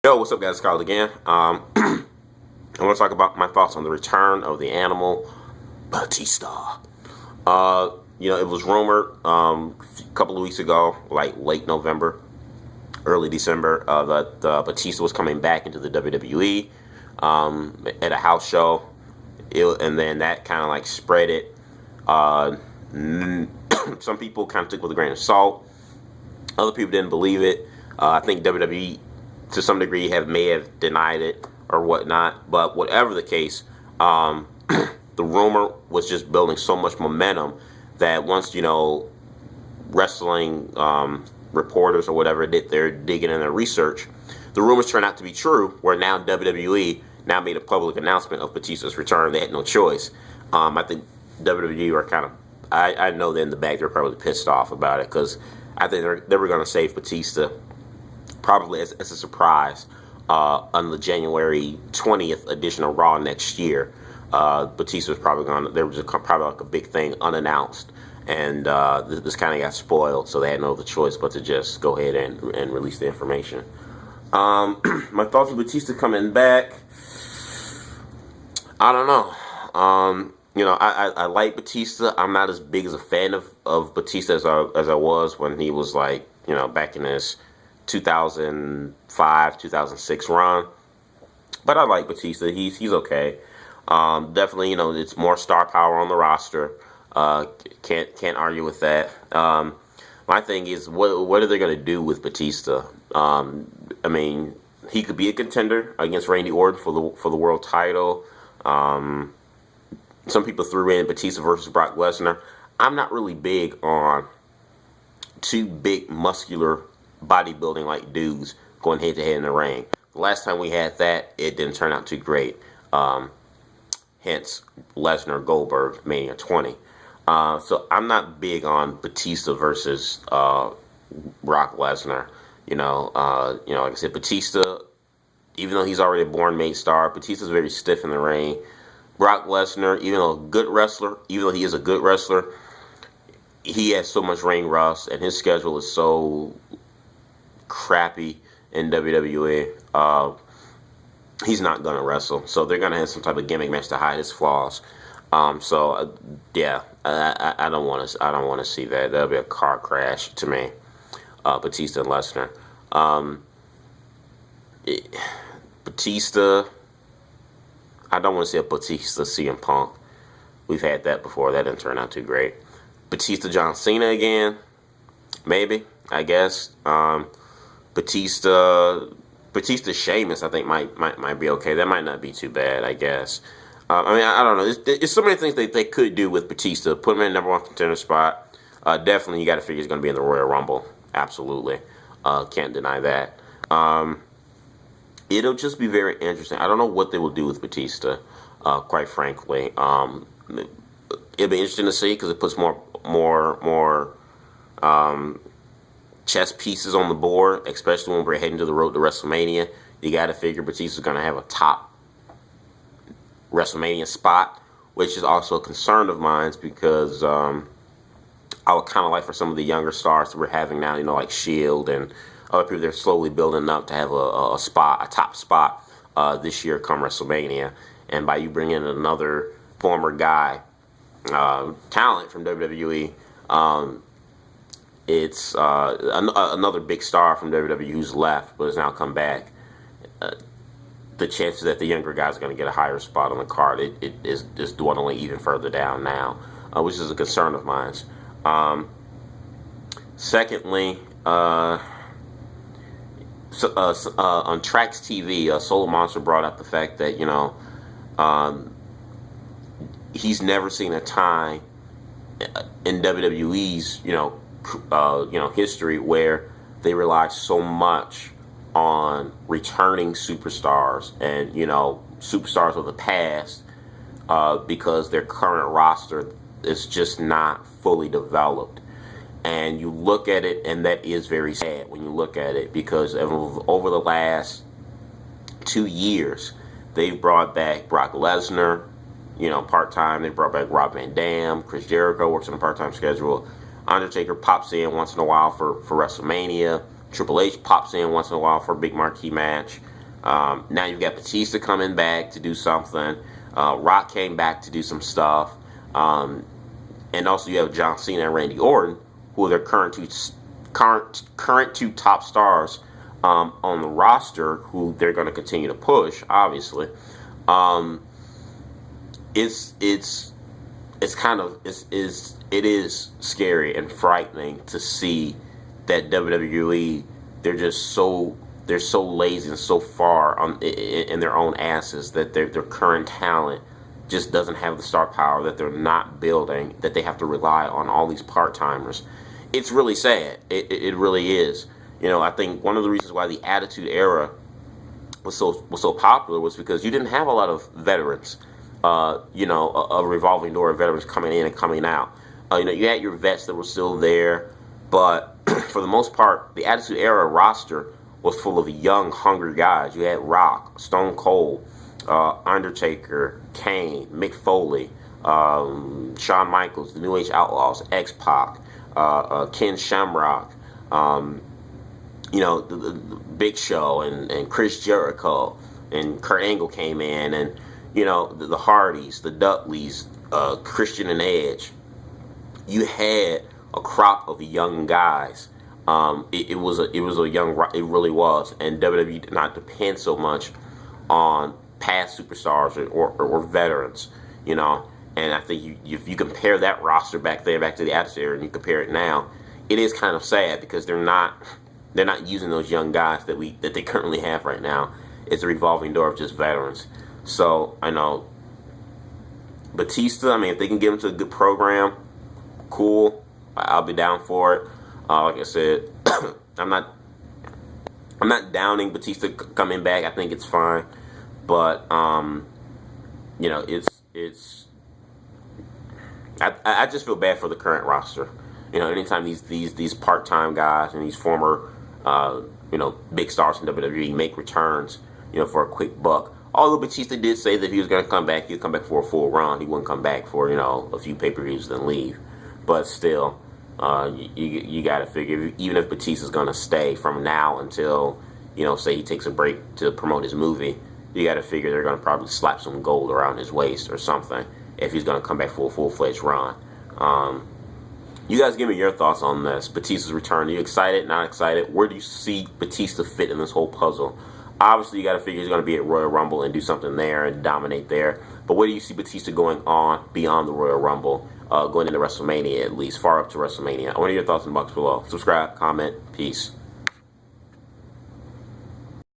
Yo, what's up, guys? It's Kyle again. I want to talk about my thoughts on the return of the animal, Batista. It was rumored a couple of weeks ago, like late November, early December, that Batista was coming back into the WWE at a house show, and then that kind of like spread it. Some people kind of took it with a grain of salt. Other people didn't believe it. I think WWE, to some degree, may have denied it or whatnot. But whatever the case, the rumor was just building so much momentum that once, wrestling reporters or whatever did their digging and their research, the rumors turned out to be true, where now WWE now made a public announcement of Batista's return. They had no choice. I think WWE are kind of, I know they're in the back, they're probably pissed off about it, because I think they were going to save Batista probably as a surprise on the January 20th edition of Raw next year. Batista was probably going to, there was probably like a big thing unannounced, and this kind of got spoiled, so they had no other choice but to just go ahead and release the information. My thoughts on Batista coming back, I don't know. I like Batista. I'm not as big as a fan of Batista as I was when he was like, back in his 2005, 2006 run. But I like Batista. He's okay. Definitely, it's more star power on the roster. Can't argue with that. My thing is, what are they going to do with Batista? He could be a contender against Randy Orton for the world title. Some people threw in Batista versus Brock Lesnar. I'm not really big on two big muscular bodybuilding like dudes going head to head in the ring. The last time we had that, it didn't turn out too great. Hence Lesnar Goldberg Mania 20. So I'm not big on Batista versus Brock Lesnar. Like I said, Batista, even though he's already a born-made star, Batista's very stiff in the ring. Brock Lesnar, even though he is a good wrestler, he has so much ring rust, and his schedule is so crappy in WWE. He's not gonna wrestle, so they're gonna have some type of gimmick match to hide his flaws. I don't want to see that. That'll be a car crash to me. Batista and Lesnar. Batista. I don't want to see a Batista CM Punk. We've had that before. That didn't turn out too great. Batista John Cena again. Maybe. I guess. Batista Sheamus, I think might be okay. That might not be too bad, I guess. I don't know. There's so many things they could do with Batista. Put him in the #1 contender spot. Definitely, you got to figure he's going to be in the Royal Rumble. Absolutely. Can't deny that. It'll just be very interesting. I don't know what they will do with Batista, quite frankly. It'll be interesting to see, because it puts more chess pieces on the board, especially when we're heading to the road to WrestleMania. You got to figure Batista's going to have a top WrestleMania spot, which is also a concern of mine, because I would kind of like for some of the younger stars that we're having now, like Shield and other people, they're slowly building up to have a top spot this year come WrestleMania. And by you bringing in another former guy, talent from WWE, it's another big star from WWE who's left but has now come back. The chances that the younger guys are going to get a higher spot on the card, it is dwindling even further down now, which is a concern of mine. Secondly, on Trax TV, Solo Monster brought up the fact that he's never seen a time in WWE's history where they rely so much on returning superstars and superstars of the past, because their current roster is just not fully developed. And you look at it, and that is very sad when you look at it, because over the last 2 years, they've brought back Brock Lesnar, part-time. They brought back Rob Van Dam. Chris Jericho works on a part-time schedule. Undertaker pops in once in a while for WrestleMania. Triple H pops in once in a while for a big marquee match. Now you've got Batista coming back to do something. Rock came back to do some stuff. And also you have John Cena and Randy Orton, who are their current two top stars on the roster, who they're going to continue to push, obviously. It is scary and frightening to see that WWE, they're so lazy and so far in their own asses that their current talent just doesn't have the star power, that they're not building, that they have to rely on all these part-timers. It's really sad. It really is. You know, I think one of the reasons why the Attitude Era was so popular was because you didn't have a lot of veterans. You know, a revolving door of veterans coming in and coming out. You know, you had your vets that were still there, but for the most part, the Attitude Era roster was full of young, hungry guys. You had Rock, Stone Cold, Undertaker, Kane, Mick Foley, Shawn Michaels, the New Age Outlaws, X-Pac, Ken Shamrock, you know, the Big Show, and Chris Jericho, and Kurt Angle came in, and, you know, the Hardys, the Dudleys, Christian and Edge. You had a crop of young guys. It really was, and WWE did not depend so much on past superstars or veterans, you know. And I think if you compare that roster back there, back to the Attitude Era, and you compare it now, it is kind of sad because they're not using those young guys that they currently have right now. It's a revolving door of just veterans. So I know Batista, I mean, if they can get him to a good program, cool. I'll be down for it. Like I said, I'm not downing Batista coming back. I think it's fine, but you know, I just feel bad for the current roster. You know, anytime these part-time guys and these former you know, big stars in WWE make returns, you know, for a quick buck. Although Batista did say that if he was going to come back, he'd come back for a full run. He wouldn't come back for, you know, a few pay-per-views then leave. But still, you got to figure, even if Batista's going to stay from now until, you know, say he takes a break to promote his movie, you got to figure they're going to probably slap some gold around his waist or something if he's going to come back for a full-fledged run. You guys give me your thoughts on this. Batista's return. Are you excited? Not excited? Where do you see Batista fit in this whole puzzle? Obviously, you got to figure he's going to be at Royal Rumble and do something there and dominate there. But where do you see Batista going on beyond the Royal Rumble, going into WrestleMania at least, far up to WrestleMania? What are your thoughts in the box below? Subscribe, comment, peace.